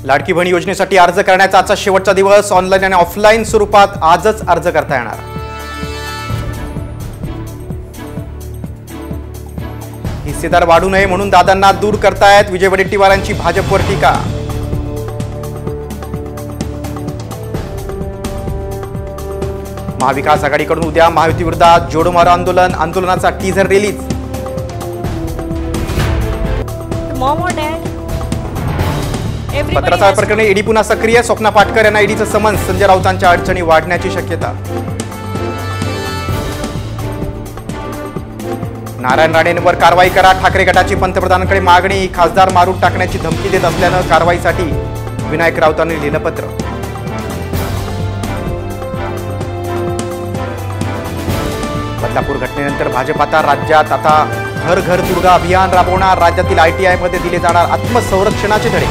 लाडकी बहीण योजनेसाठी अर्ज करण्याचा आजचा शेवटचा दिवस। ऑनलाईन आणि ऑफलाईन स्वरूपात आजच अर्ज करता येणार। हिस्सेदार वाढू नये म्हणून दादांना दूर करतायत विजय वडेट्टीवारांची भाजपवर टीका। महाविकास आघाडीकडून उद्या महायुतीविरोधात जोडो मारो आंदोलन, आंदोलनाचा टीझर रिलीज। पत्रचार प्रकरणी ईडी पुन्हा सक्रिय, स्वप्ना पाटकर यांना ईडीचं समन्स, संजय राऊतांच्या अडचणी वाढण्याची शक्यता। नारायण राणेंवर कारवाई करा, ठाकरे गटाची पंतप्रधानांकडे मागणी। खासदार मारून टाकण्याची धमकी देत असल्यानं कारवाईसाठी विनायक राऊतांनी लिहिलं पत्र। बदलापूर घटनेनंतर भाजप राज्यात आता घर घर दुर्गा अभियान राबवणार। राज्यातील ITI मध्ये दिले जाणार आत्मसंरक्षणाचे धडे।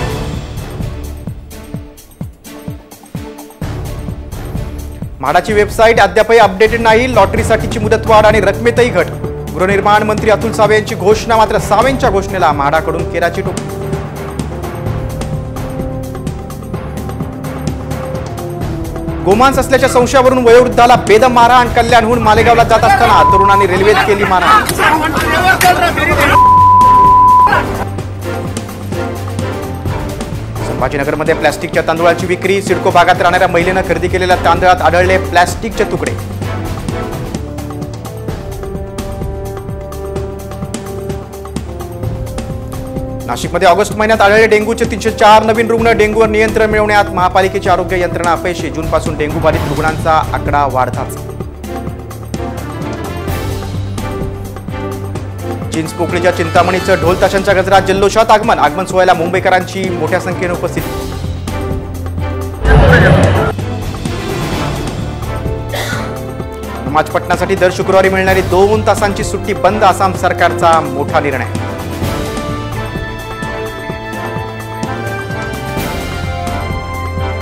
म्हाडाची वेबसाईट अद्यापही अपडेटेड नाही, लॉटरीसाठीची मुदतवाढ आणि रकमेतही घट। गृहनिर्माण मंत्री अतुल सावे यांची घोषणा, मात्र सावेंच्या घोषणेला म्हाडाकडून केराची टोपी। गोमांस असल्याच्या संशयावरून वयोवृद्धाला बेदम मारहाण, कल्याणहून मालेगावला जात असताना तरुणांनी रेल्वेत केली मारहाण। संभाजीनगरमध्ये प्लॅस्टिकच्या तांदूळाची विक्री, सिडको भागात राहणाऱ्या महिलेनं खरेदी केलेल्या तांदळात आढळले प्लॅस्टिकचे तुकडे। नाशिकमध्ये ऑगस्ट महिन्यात आढळले डेंग्यूचे 304 नवीन रुग्ण। डेंग्यूवर नियंत्रण मिळवण्यात महापालिकेची आरोग्य यंत्रणा अपयशी। जूनपासून डेंग्यू बाधित रुग्णांचा आकडा वाढताच। जीन्स पोकळीच्या चिंतामणीचं ढोल ताशांच्या गजरात जल्लोषात आगमन सोहळ्याला मुंबईकरांची मोठ्या संख्येने उपस्थिती। नमाज पठणासाठी दर शुक्रवारी मिळणारी 2 तासांची सुट्टी बंद, आसाम सरकारचा मोठा निर्णय।